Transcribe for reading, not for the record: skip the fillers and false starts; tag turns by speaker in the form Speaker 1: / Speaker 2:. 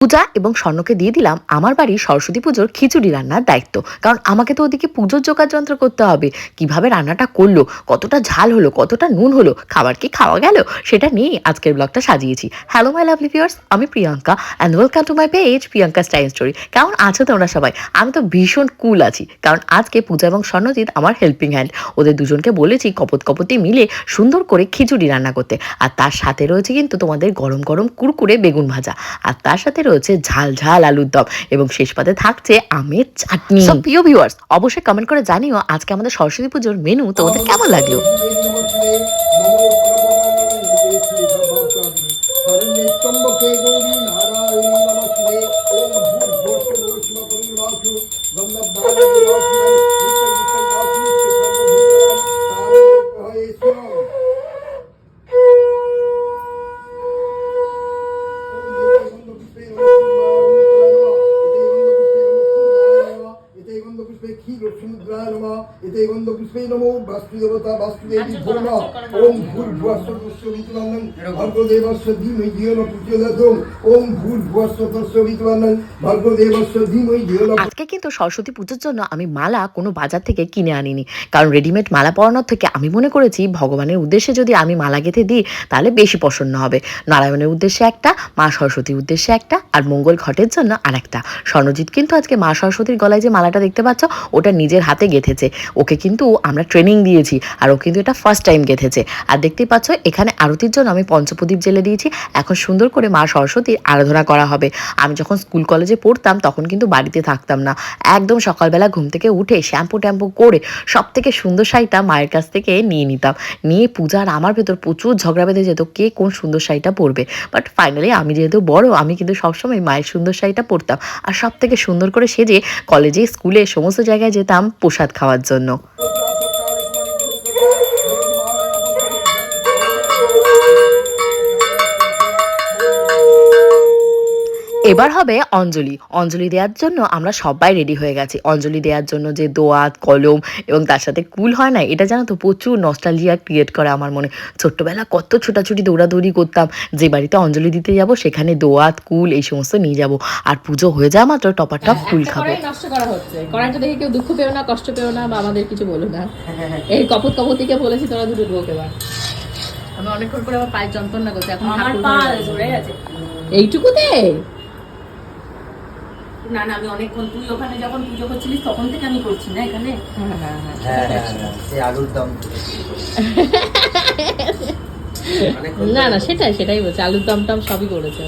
Speaker 1: পূজা এবং স্বর্ণকে দিয়ে দিলাম আমার বাড়ির সরস্বতী পুজোর খিচুড়ি রান্নার দায়িত্ব। কারণ আমাকে তো ওদিকে পুজোর জোগাড় যন্ত্র করতে হবে। কিভাবে রান্নাটা করলো, কতটা ঝাল হলো, কতটা নুন হলো, খাবার কি খাওয়া গেল, সেটা নিয়ে আজকের ব্লগটা সাজিয়েছি। হ্যালো মাই লাভলি ভিউয়ার্স, আমি Priyanka and welcome to my page Priyanka style story. কেমন আছো তোমরা সবাই? আমি তো ভীষণ কুল আছি, কারণ আজকে পূজা এবং স্বর্ণজিৎ আমার হেল্পিং হ্যান্ড। ওদের দুজনকে বলেছি কপত কপতি মিলে সুন্দর করে খিচুড়ি রান্না করতে। আর তার সাথে রয়েছে কিন্তু তোমাদের গরম গরম কুরকুরে বেগুন ভাজা, আর তার সাথে রয়েছে ঝাল ঝাল আলুর দম, এবং শেষ পাতে থাকছে আমের চাটনি। সো প্রিয় ভিউয়ার্স, অবশ্যই কমেন্ট করে জানিও আজকে আমাদের সরস্বতী পুজোর মেনু তোমাদের কেমন লাগলো। আজকে কিন্তু সরস্বতী পুজোর জন্য আমি মালা কোনো বাজার থেকে কিনে আনিনি, কারণ রেডিমেড মালা পরানোর থেকে আমি মনে করেছি ভগবানের উদ্দেশ্যে যদি আমি মালা গেঁথে দিই তাহলে বেশি প্রসন্ন হবে। নারায়ণের উদ্দেশ্যে একটা, মা সরস্বতীর উদ্দেশ্যে একটা, আর মঙ্গল ঘটের জন্য আরেকটা। স্বর্ণজিৎ কিন্তু আজকে মা সরস্বতীর গলায় যে মালাটা দেখতে পাচ্ছ ওটা নিজের হাতে গেঁথেছে। ওকে কিন্তু আমরা ট্রেনিং দিয়েছি, আর ও কিন্তু এটা ফার্স্ট টাইম গেঁথেছে। আর দেখতেই পাচ্ছ এখানে আরতির জন্য আমি পঞ্চপ্রদীপ জ্বেলে দিয়েছি। এখন সুন্দর করে মা সরস্বতীর আরাধনা করা হবে। আমি যখন স্কুল কলেজে পড়তাম তখন কিন্তু বাড়িতে থাকতাম না, একদম সকালবেলা ঘুম থেকে উঠে শ্যাম্পু ট্যাম্পু করে সব থেকে সুন্দর শাড়িটা মায়ের কাছ থেকে নিয়ে নিতাম। নিয়ে পূজার আমার ভেতর প্রচুর ঝগড়া বেঁধে যেত কে কোন সুন্দর শাড়িটা পরবে। বাট ফাইনালি আমি যেহেতু বড়, আমি কিন্তু সবসময় মায়ের সুন্দর শাড়িটা পরতাম, আর সব থেকে সুন্দর করে সেজে কলেজে স্কুলে সমস্ত জায়গায় যেতাম প্রসাদ খাওয়ার জন্য। এবার হবে অঞ্জলি। অঞ্জলি দেওয়ার জন্য আমরা সবাই রেডি হয়ে গেছি। অঞ্জলি দেওয়ার জন্য যে দোয়াত, কলম এবং তার সাথে কুল হয় না, এটা জানো তো প্রচুর নস্টালজিয়া ক্রিয়েট করে আমার মনে। ছোট্টবেলা কত ছোটাছুটি দৌড়াদৌড়ি করতাম, যে বাড়িতে অঞ্জলি দিতে যাব সেখানে দোয়াত, কুল এই সমস্ত নিয়ে যাব, আর পুজো হয়ে যাওয়া মাত্র টপার টপ কুল খাবো।
Speaker 2: নষ্ট করা হচ্ছে, কড়াইটা দেখে কেউ দুঃখ পেও না, কষ্ট পেও না, বা আমাদের কিছু বলো না। এই কপত কপতিকে বলেছি তোরা দুটো ঢোক। এবার আমি অনেকক্ষণ করে আমার পায়ের যন্ত্রণা করছে, এখন আমার পা ধরে গেছে এইটুকুতে। না না, আমি অনেকক্ষণ, তুই ওখানে যখন পুজো করছিলিস তখন থেকে আমি করছি না এখানে। না না, সেটাই বলছে, আলুর দম টম সবই করেছে।